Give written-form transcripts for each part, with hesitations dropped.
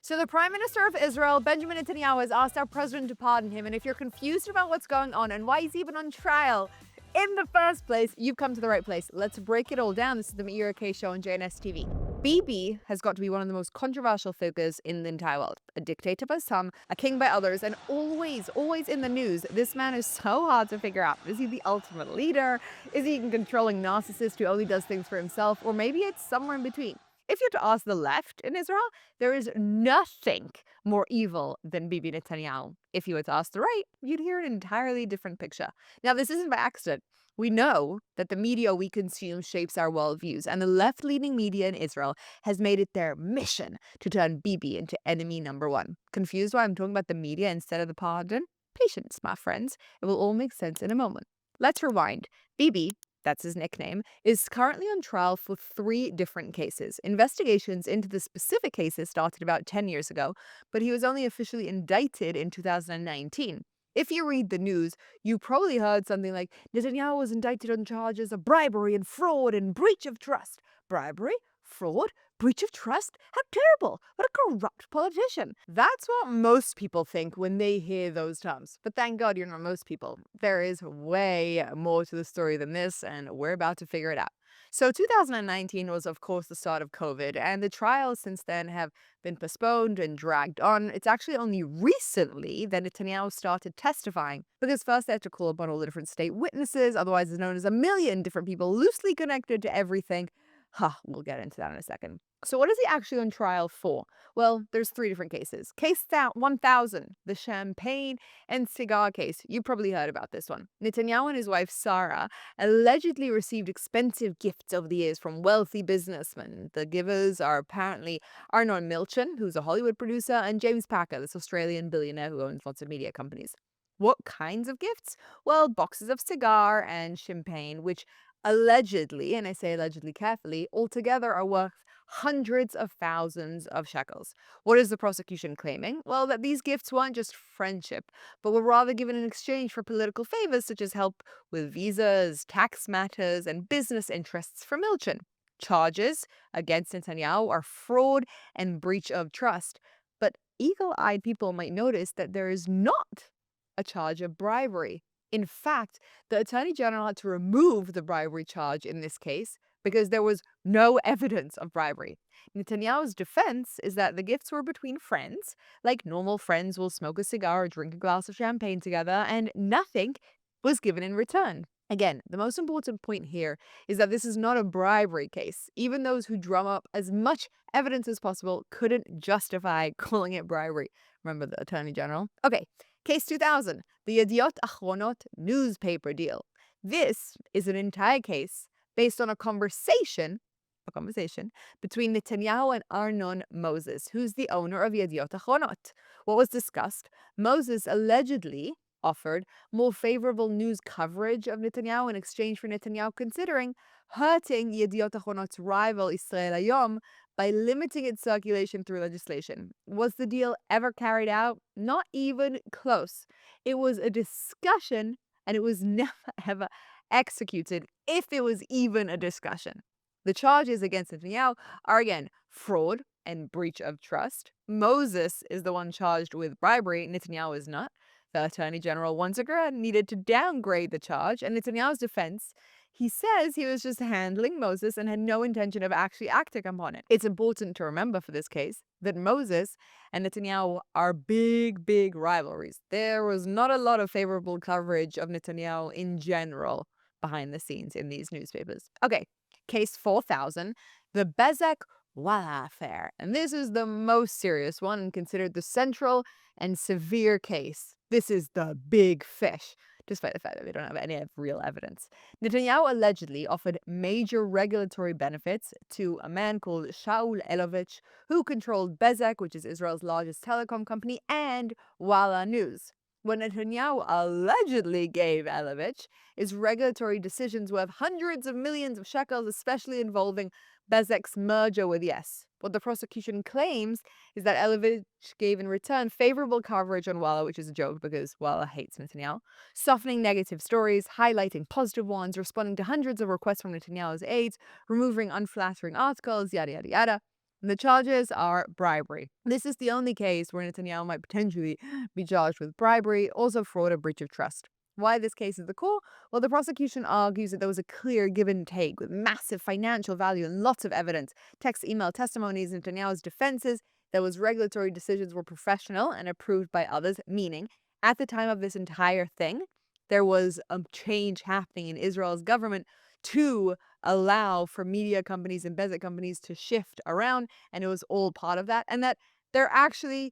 So the Prime Minister of Israel, Benjamin Netanyahu, has asked our president to pardon him. And if you're confused about what's going on and why he's even on trial in the first place, you've come to the right place. Let's break it all down. This is the Meira show on JNS TV. Bibi has got to be one of the most controversial figures in the entire world. A dictator by some, a king by others, and always in the news. This man is so hard to figure out. Is he the ultimate leader? Is he a controlling narcissist who only does things for himself? Or maybe it's somewhere in between. If you're to ask the left in Israel, there is nothing more evil than Bibi Netanyahu. If you were to ask the right, you'd hear an entirely different picture. Now, this isn't by accident. We know that the media we consume shapes our worldviews, and the left-leaning media in Israel has made it their mission to turn Bibi into enemy number one. Confused why I'm talking about the media instead of the pardon? Patience, my friends. It will all make sense in a moment. Let's rewind. Bibi, that's his nickname, is currently on trial for 3 different cases. Investigations into the specific cases started about 10 years ago, but he was only officially indicted in 2019. If you read the news, you probably heard something like Netanyahu was indicted on charges of bribery and fraud and breach of trust. Bribery? Fraud? Breach of trust? How terrible! What a corrupt politician! That's what most people think when they hear those terms. But thank God you're not most people. There is way more to the story than this, and we're about to figure it out. So 2019 was, of course, the start of COVID, and the trials since then have been postponed and dragged on. It's actually only recently that Netanyahu started testifying, because first they had to call upon all the different state witnesses, otherwise it's known as a million different people loosely connected to everything. We'll get into that in a second. So what is he actually on trial for? Well, there's 3 different cases. Case 1000, the champagne and cigar case. You probably heard about this one. Netanyahu and his wife Sarah allegedly received expensive gifts over the years from wealthy businessmen. The givers are apparently Arnon Milchan, who's a Hollywood producer, and James Packer, this Australian billionaire who owns lots of media companies. What kinds of gifts? Well, boxes of cigar and champagne, which allegedly, and I say allegedly carefully, altogether are worth hundreds of thousands of shekels. What is the prosecution claiming? Well, that these gifts weren't just friendship, but were rather given in exchange for political favors such as help with visas, tax matters, and business interests for Milchan. Charges against Netanyahu are fraud and breach of trust. But eagle-eyed people might notice that there is not a charge of bribery. In fact, the Attorney General had to remove the bribery charge in this case because there was no evidence of bribery. Netanyahu's defense is that the gifts were between friends, like normal friends will smoke a cigar or drink a glass of champagne together, and nothing was given in return. Again, the most important point here is that this is not a bribery case. Even those who drum up as much evidence as possible couldn't justify calling it bribery. Remember the Attorney General? Okay, case 2000, the Yediot Achronot newspaper deal. This is an entire case based on a conversation between Netanyahu and Arnon Moses, who's the owner of Yediot Achronot. What was discussed? Moses allegedly offered more favorable news coverage of Netanyahu in exchange for Netanyahu considering hurting Yediot Achronot's rival Israel Hayom by limiting its circulation through legislation. Was the deal ever carried out? Not even close. It was a discussion, and it was never ever executed, if it was even a discussion. The charges against Netanyahu are again fraud and breach of trust. Moses is the one charged with bribery, Netanyahu is not. The Attorney General once again needed to downgrade the charge, and Netanyahu's defense, he says he was just handling Moses and had no intention of actually acting upon it. It's important to remember for this case that Moses and Netanyahu are big rivalries. There was not a lot of favorable coverage of Netanyahu in general behind the scenes in these newspapers. Okay, case 4000, the Bezek Walla affair. And this is the most serious one and considered the central and severe case. This is the big fish, despite the fact that we don't have any real evidence. Netanyahu allegedly offered major regulatory benefits to a man called Shaul Elovich, who controlled Bezek, which is Israel's largest telecom company, and Walla News. What Netanyahu allegedly gave Elovich is regulatory decisions worth hundreds of millions of shekels, especially involving Bezek's merger with Yes. What the prosecution claims is that Elovich gave in return favorable coverage on Walla, which is a joke because Walla hates Netanyahu, softening negative stories, highlighting positive ones, responding to hundreds of requests from Netanyahu's aides, removing unflattering articles, yada yada yada. The charges are bribery. This is the only case where Netanyahu might potentially be charged with bribery, also fraud or breach of trust. Why this case is the core? Well, the prosecution argues that there was a clear give and take with massive financial value and lots of evidence. Text, email testimonies, Netanyahu's defenses. There was regulatory decisions were professional and approved by others, meaning at the time of this entire thing, there was a change happening in Israel's government to allow for media companies and bezek companies to shift around, and it was all part of that, and that there actually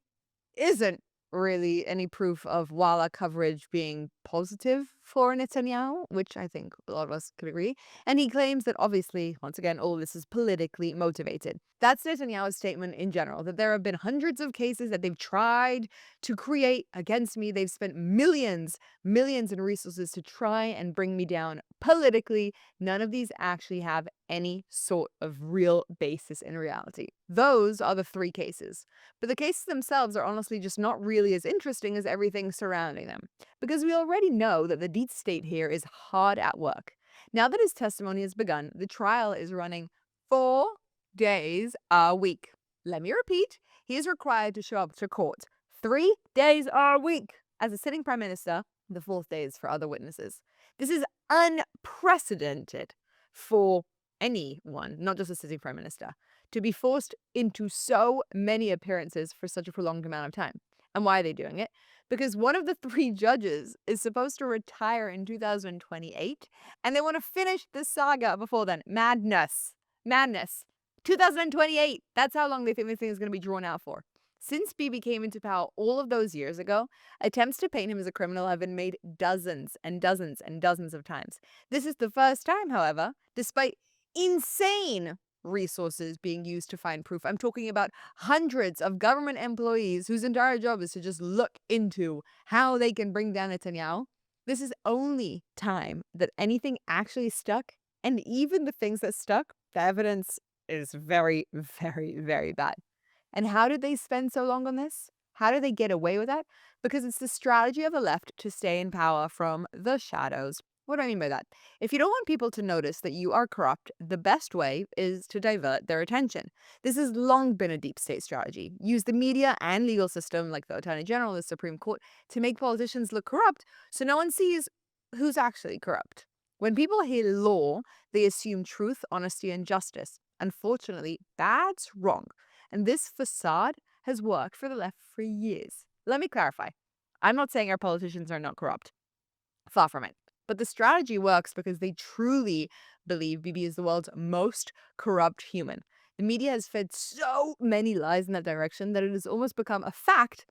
isn't really any proof of Walla coverage being positive for Netanyahu, which I think a lot of us could agree. And he claims that obviously, once again, all of this is politically motivated. That's Netanyahu's statement in general, that there have been hundreds of cases that they've tried to create against me. They've spent millions in resources to try and bring me down politically. None of these actually have any sort of real basis in reality. Those are the three cases. But the cases themselves are honestly just not really as interesting as everything surrounding them, because we already know that the deep state here is hard at work. Now that his testimony has begun, the trial is running 4 days a week. Let me repeat, he is required to show up to court 3 days a week as a sitting prime minister. The 4th day is for other witnesses. This is unprecedented for anyone, not just a sitting prime minister, to be forced into so many appearances for such a prolonged amount of time. And why are they doing it? Because one of the 3 judges is supposed to retire in 2028, and they want to finish the saga before then. Madness. Madness. 2028. That's how long they think this thing is going to be drawn out for. Since Bibi came into power all of those years ago, attempts to paint him as a criminal have been made dozens and dozens and dozens of times. This is the first time, however, despite insane resources being used to find proof. I'm talking about hundreds of government employees whose entire job is to just look into how they can bring down Netanyahu. This is only time that anything actually stuck, and even the things that stuck, the evidence is very, very, very bad. And how did they spend so long on this? How did they get away with that? Because it's the strategy of the left to stay in power from the shadows. What do I mean by that? If you don't want people to notice that you are corrupt, the best way is to divert their attention. This has long been a deep state strategy. Use the media and legal system, like the Attorney General, the Supreme Court, to make politicians look corrupt so no one sees who's actually corrupt. When people hear law, they assume truth, honesty, and justice. Unfortunately, that's wrong. And this facade has worked for the left for years. Let me clarify. I'm not saying our politicians are not corrupt. Far from it. But the strategy works because they truly believe Bibi is the world's most corrupt human. The media has fed so many lies in that direction that it has almost become a fact,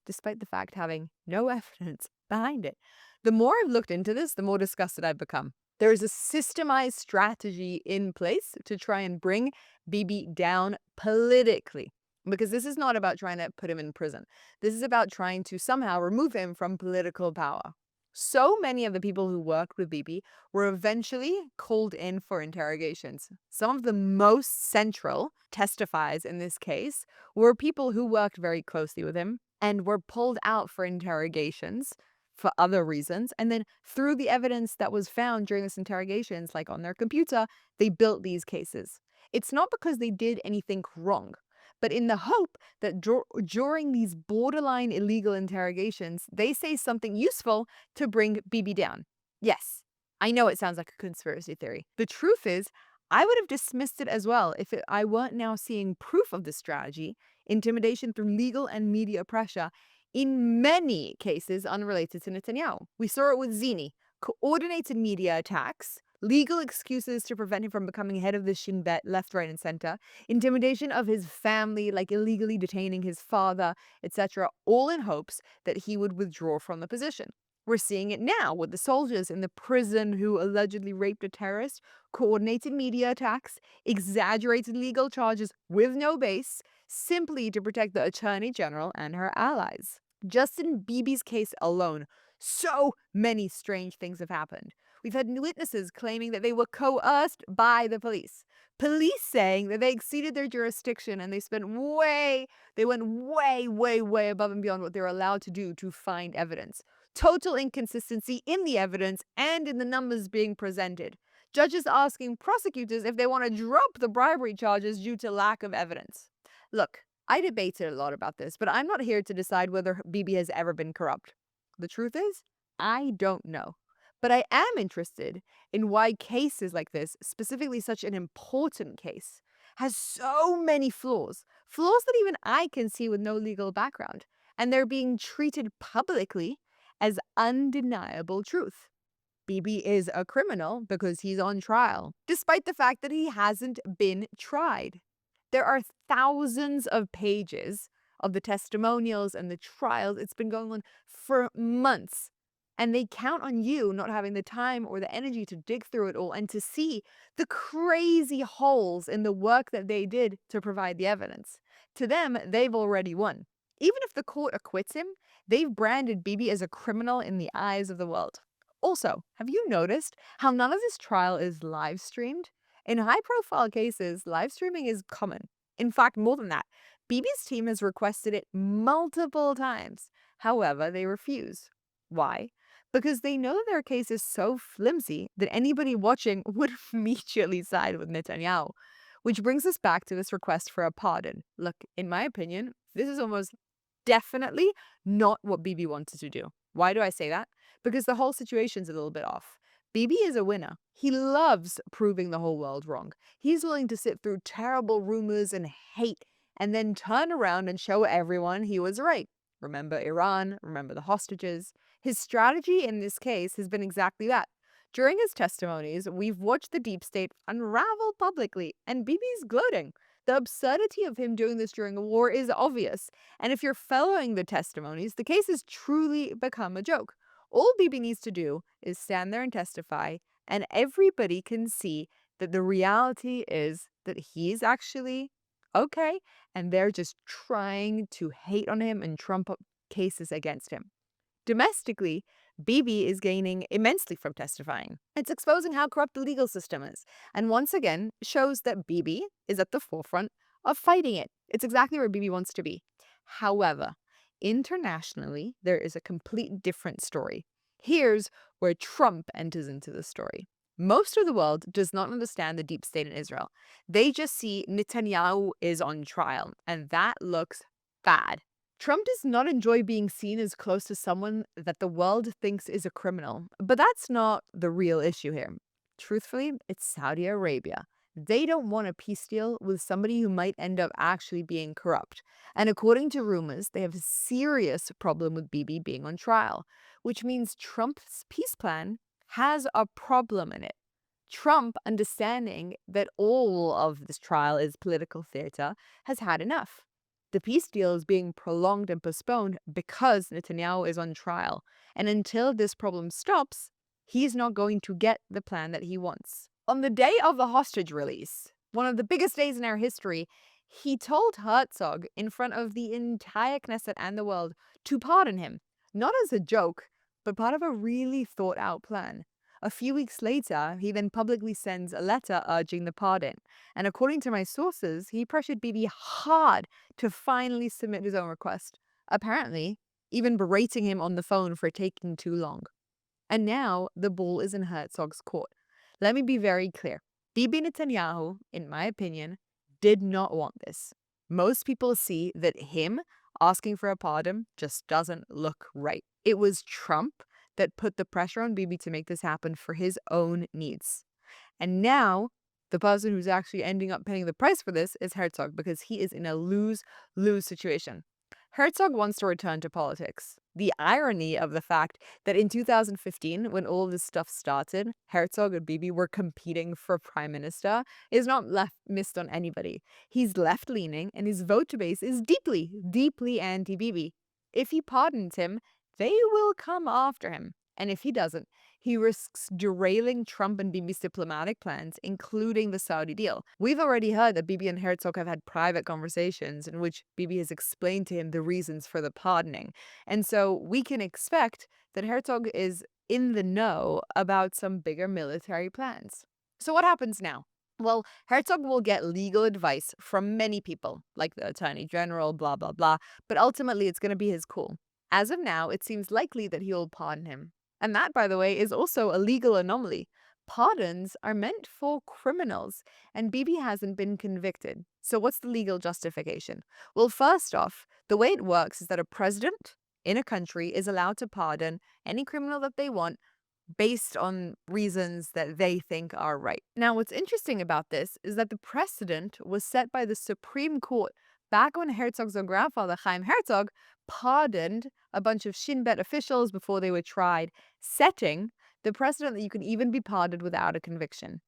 despite the fact having no evidence behind it. The more I've looked into this, the more disgusted I've become. There is a systemized strategy in place to try and bring Bibi down politically. Because this is not about trying to put him in prison. This is about trying to somehow remove him from political power. So many of the people who worked with Bibi were eventually called in for interrogations. Some of the most central testifiers in this case were people who worked very closely with him and were pulled out for interrogations for other reasons. And then through the evidence that was found during this interrogations, like on their computer, they built these cases. It's not because they did anything wrong, but in the hope that during these borderline illegal interrogations, they say something useful to bring Bibi down. Yes, I know it sounds like a conspiracy theory. The truth is, I would have dismissed it as well if I weren't now seeing proof of this strategy, intimidation through legal and media pressure, in many cases unrelated to Netanyahu. We saw it with Zini, coordinated media attacks, legal excuses to prevent him from becoming head of the Shin Bet, left, right, and center, intimidation of his family, like illegally detaining his father, etc., all in hopes that he would withdraw from the position. We're seeing it now with the soldiers in the prison who allegedly raped a terrorist, coordinated media attacks, exaggerated legal charges with no base, simply to protect the Attorney General and her allies. Just in Bibi's case alone, so many strange things have happened. We've had witnesses claiming that they were coerced by the police. Police saying that they exceeded their jurisdiction and they went way above and beyond what they're allowed to do to find evidence. Total inconsistency in the evidence and in the numbers being presented. Judges asking prosecutors if they want to drop the bribery charges due to lack of evidence. Look, I debated a lot about this, but I'm not here to decide whether Bibi has ever been corrupt. The truth is, I don't know. But I am interested in why cases like this, specifically such an important case, has so many flaws. Flaws that even I can see with no legal background. And they're being treated publicly as undeniable truth. Bibi is a criminal because he's on trial, despite the fact that he hasn't been tried. There are thousands of pages of the testimonials and the trials. It's been going on for months. And they count on you not having the time or the energy to dig through it all and to see the crazy holes in the work that they did to provide the evidence. To them, they've already won. Even if the court acquits him, they've branded Bibi as a criminal in the eyes of the world. Also, have you noticed how none of this trial is live streamed? In high profile cases, live streaming is common. In fact, more than that, Bibi's team has requested it multiple times. However, they refuse. Why? Because they know their case is so flimsy that anybody watching would immediately side with Netanyahu. Which brings us back to this request for a pardon. Look, in my opinion, this is almost definitely not what Bibi wanted to do. Why do I say that? Because the whole situation's a little bit off. Bibi is a winner. He loves proving the whole world wrong. He's willing to sit through terrible rumors and hate and then turn around and show everyone he was right. Remember Iran, remember the hostages. His strategy in this case has been exactly that. During his testimonies, we've watched the deep state unravel publicly, and Bibi's gloating. The absurdity of him doing this during a war is obvious, and if you're following the testimonies, the case has truly become a joke. All Bibi needs to do is stand there and testify, and everybody can see that the reality is that he's actually okay, and they're just trying to hate on him and trump up cases against him. Domestically, Bibi is gaining immensely from testifying. It's exposing how corrupt the legal system is, and once again shows that Bibi is at the forefront of fighting it. It's exactly where Bibi wants to be. However, internationally, there is a complete different story. Here's where Trump enters into the story. Most of the world does not understand the deep state in Israel. They just see Netanyahu is on trial, and that looks bad. Trump does not enjoy being seen as close to someone that the world thinks is a criminal, but that's not the real issue here. Truthfully, it's Saudi Arabia. They don't want a peace deal with somebody who might end up actually being corrupt. And according to rumors, they have a serious problem with Bibi being on trial, which means Trump's peace plan has a problem in it. Trump, understanding that all of this trial is political theater, has had enough. The peace deal is being prolonged and postponed because Netanyahu is on trial. And until this problem stops, he's not going to get the plan that he wants. On the day of the hostage release, one of the biggest days in our history, he told Herzog in front of the entire Knesset and the world to pardon him. Not as a joke, but part of a really thought out plan. A few weeks later, he then publicly sends a letter urging the pardon. And according to my sources, he pressured Bibi hard to finally submit his own request. Apparently, even berating him on the phone for taking too long. And now the ball is in Herzog's court. Let me be very clear. Bibi Netanyahu, in my opinion, did not want this. Most people see that him asking for a pardon just doesn't look right. It was Trump that put the pressure on Bibi to make this happen for his own needs. And now, the person who's actually ending up paying the price for this is Herzog because he is in a lose-lose situation. Herzog wants to return to politics. The irony of the fact that in 2015, when all this stuff started, Herzog and Bibi were competing for prime minister is not missed on anybody. He's left-leaning and his voter base is deeply anti-Bibi. If he pardons him, they will come after him. And if he doesn't, he risks derailing Trump and Bibi's diplomatic plans, including the Saudi deal. We've already heard that Bibi and Herzog have had private conversations in which Bibi has explained to him the reasons for the pardoning. And so we can expect that Herzog is in the know about some bigger military plans. So what happens now? Well, Herzog will get legal advice from many people, like the Attorney General, blah, blah, blah, but ultimately it's going to be his call. As of now, it seems likely that he will pardon him. And that, by the way, is also a legal anomaly. Pardons are meant for criminals, and Bibi hasn't been convicted. So, what's the legal justification? Well, first off, the way it works is that a president in a country is allowed to pardon any criminal that they want based on reasons that they think are right. Now, what's interesting about this is that the precedent was set by the Supreme Court back when Herzog's own grandfather, Chaim Herzog, pardoned a bunch of Shin Bet officials before they were tried, setting the precedent that you can even be pardoned without a conviction.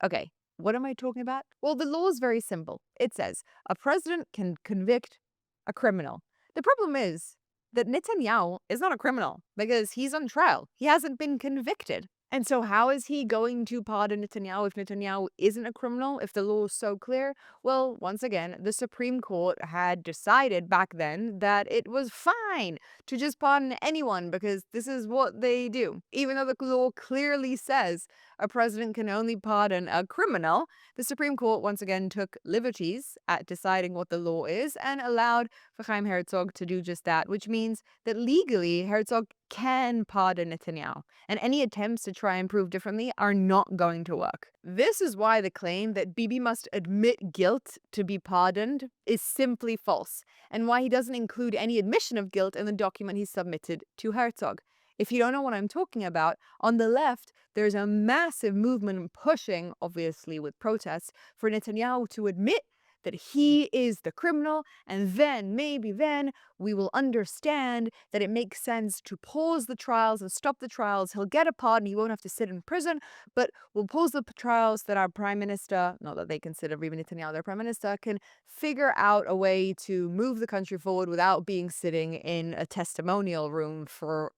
Okay, what am I talking about? Well, the law is very simple. It says a president can convict a criminal. The problem is that Netanyahu is not a criminal because he's on trial. He hasn't been convicted. And so, how is he going to pardon Netanyahu if Netanyahu isn't a criminal, if the law is so clear? Well, once again, the Supreme Court had decided back then that it was fine to just pardon anyone because this is what they do. Even though the law clearly says a president can only pardon a criminal, the Supreme Court once again took liberties at deciding what the law is and allowed for Chaim Herzog to do just that, which means that legally Herzog can pardon Netanyahu, and any attempts to try and prove differently are not going to work. This is why the claim that Bibi must admit guilt to be pardoned is simply false, and why he doesn't include any admission of guilt in the document he submitted to Herzog. If you don't know what I'm talking about, on the left, there's a massive movement pushing, obviously with protests, for Netanyahu to admit that he is the criminal, and then, maybe then, we will understand that it makes sense to pause the trials and stop the trials. He'll get a pardon, he won't have to sit in prison, but we'll pause the trials that our prime minister, not that they consider Bibi Netanyahu their prime minister, can figure out a way to move the country forward without being sitting in a testimonial room for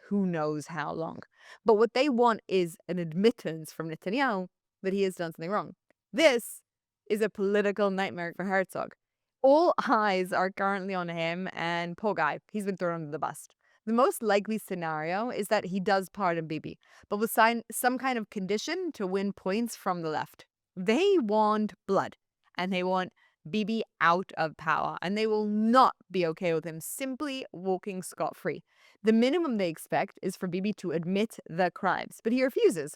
who knows how long. But what they want is an admittance from Netanyahu that he has done something wrong. This is a political nightmare for Herzog. All eyes are currently on him, and poor guy, he's been thrown under the bus. The most likely scenario is that he does pardon Bibi, but will sign some kind of condition to win points from the left. They want blood, and they want Bibi out of power, and they will not be okay with him simply walking scot-free. The minimum they expect is for Bibi to admit the crimes, but he refuses.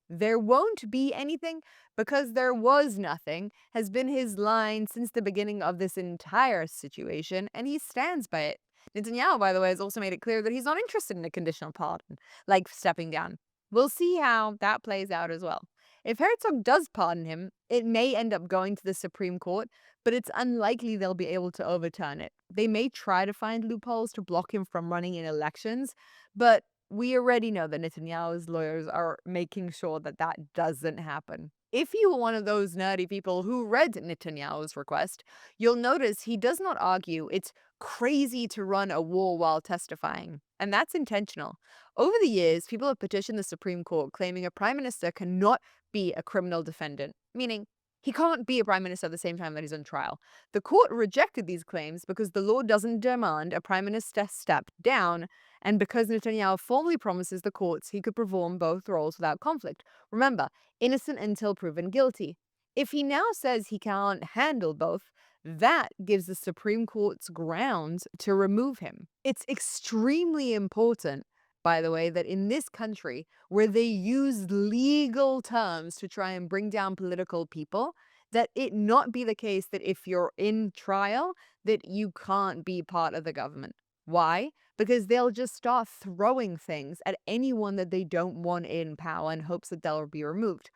There won't be anything because there was nothing has been his line since the beginning of this entire situation, and he stands by it. Netanyahu, by the way, has also made it clear that he's not interested in a conditional pardon, like stepping down. We'll see how that plays out as well. If Herzog does pardon him, it may end up going to the Supreme Court, but it's unlikely they'll be able to overturn it. They may try to find loopholes to block him from running in elections, but we already know that Netanyahu's lawyers are making sure that that doesn't happen. If you were one of those nerdy people who read Netanyahu's request, you'll notice he does not argue it's crazy to run a war while testifying, and that's intentional. Over the years, people have petitioned the Supreme Court claiming a prime minister cannot be a criminal defendant, meaning he can't be a prime minister at the same time that he's on trial. The court rejected these claims because the law doesn't demand a prime minister step down, and because Netanyahu formally promises the courts he could perform both roles without conflict. Remember, innocent until proven guilty. If he now says he can't handle both, that gives the Supreme Court's grounds to remove him. It's extremely important, by the way, that in this country, where they use legal terms to try and bring down political people, that it not be the case that if you're in trial, that you can't be part of the government. Why? Because they'll just start throwing things at anyone that they don't want in power in hopes that they'll be removed.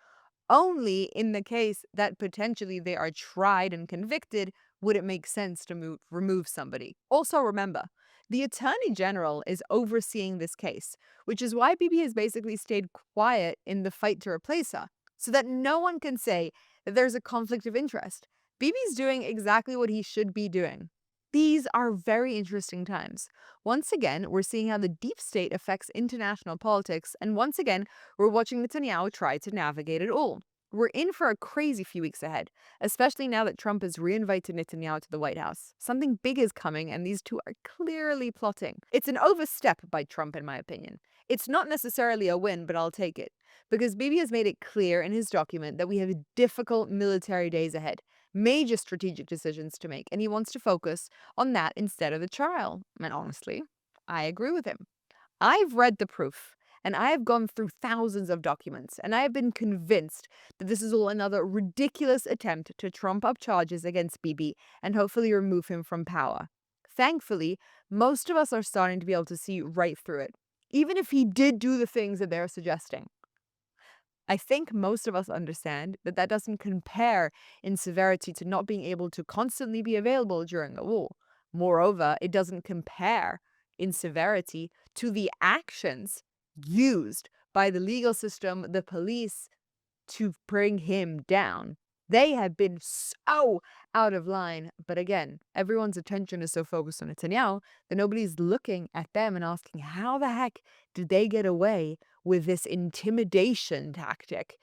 Only in the case that potentially they are tried and convicted would it make sense to remove somebody. Also remember, the Attorney General is overseeing this case, which is why Bibi has basically stayed quiet in the fight to replace her, so that no one can say that there's a conflict of interest. Bibi's doing exactly what he should be doing. These are very interesting times. Once again, we're seeing how the deep state affects international politics, and once again, we're watching Netanyahu try to navigate it all. We're in for a crazy few weeks ahead, especially now that Trump has reinvited Netanyahu to the White House. Something big is coming, and these two are clearly plotting. It's an overstep by Trump, in my opinion. It's not necessarily a win, but I'll take it. Because Bibi has made it clear in his document that we have difficult military days ahead, major strategic decisions to make, and he wants to focus on that instead of the trial. And honestly, I agree with him. I've read the proof, And I have gone through thousands of documents, and I have been convinced that this is all another ridiculous attempt to trump up charges against Bibi and hopefully remove him from power. Thankfully, most of us are starting to be able to see right through it, even if he did do the things that they're suggesting. I think most of us understand that that doesn't compare in severity to not being able to constantly be available during a war. Moreover, it doesn't compare in severity to the actions used by the legal system, the police, to bring him down. They have been so out of line. But again, everyone's attention is so focused on Netanyahu that nobody's looking at them and asking, how the heck did they get away with this intimidation tactic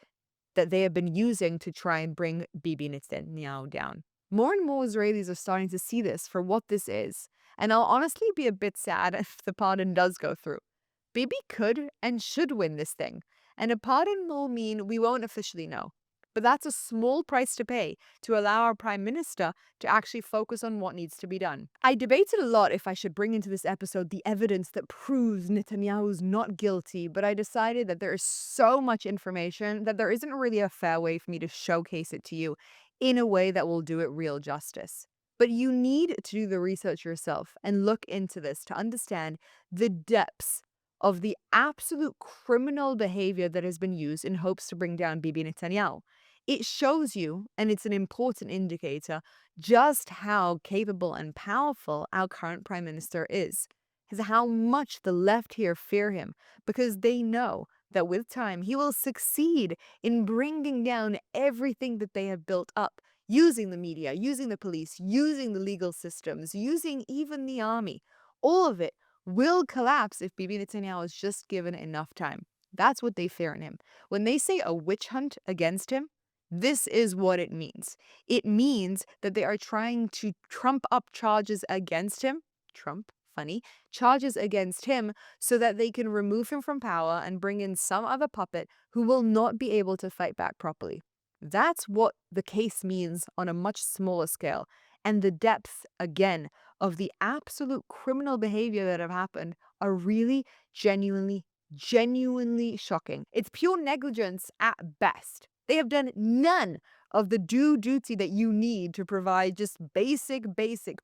that they have been using to try and bring Bibi Netanyahu down? More and more Israelis are starting to see this for what this is. And I'll honestly be a bit sad if the pardon does go through. Bibi could and should win this thing, and a pardon will mean we won't officially know. But that's a small price to pay to allow our prime minister to actually focus on what needs to be done. I debated a lot if I should bring into this episode the evidence that proves Netanyahu's not guilty, but I decided that there is so much information that there isn't really a fair way for me to showcase it to you in a way that will do it real justice. But you need to do the research yourself and look into this to understand the depths of the absolute criminal behavior that has been used in hopes to bring down Bibi Netanyahu. It shows you, and it's an important indicator, just how capable and powerful our current prime minister is how much the left here fear him, because they know that with time he will succeed in bringing down everything that they have built up, using the media, using the police, using the legal systems, using even the army. All of it will collapse if Bibi Netanyahu is just given enough time. That's what they fear in him. When they say a witch hunt against him, this is what it means. It means that they are trying to trump up charges against him. Trump, funny, charges against him so that they can remove him from power and bring in some other puppet who will not be able to fight back properly. That's what the case means on a much smaller scale. And the depth, again, of the absolute criminal behavior that have happened are really genuinely shocking. It's pure negligence at best. They have done none of the due duty that you need to provide just basic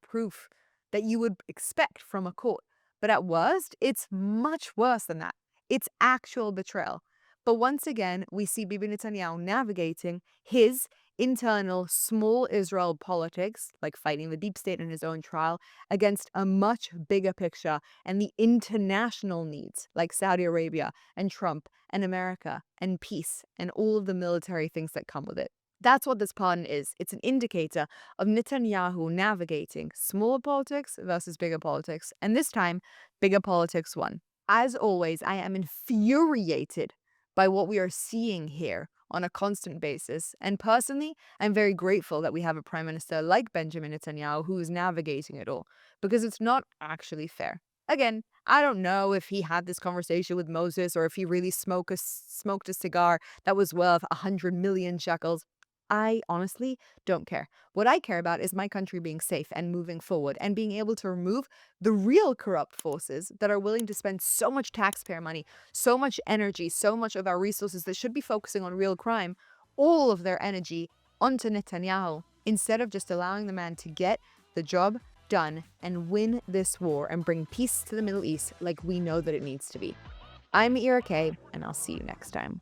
proof that you would expect from a court. But at worst, it's much worse than that. It's actual betrayal. But once again, we see Bibi Netanyahu navigating his internal small Israel politics, like fighting the deep state in his own trial, against a much bigger picture and the international needs, like Saudi Arabia and Trump and America and peace and all of the military things that come with it. That's what this pardon is. It's an indicator of Netanyahu navigating smaller politics versus bigger politics. And this time, bigger politics won. As always, I am infuriated by what we are seeing here on a constant basis. And personally, I'm very grateful that we have a prime minister like Benjamin Netanyahu who is navigating it all, because it's not actually fair. Again, I don't know if he had this conversation with Moses or if he really smoked a cigar that was worth 100 million shekels. I honestly don't care. What I care about is my country being safe and moving forward and being able to remove the real corrupt forces that are willing to spend so much taxpayer money, so much energy, so much of our resources that should be focusing on real crime, all of their energy onto Netanyahu instead of just allowing the man to get the job done and win this war and bring peace to the Middle East like we know that it needs to be. I'm Meira, and I'll see you next time.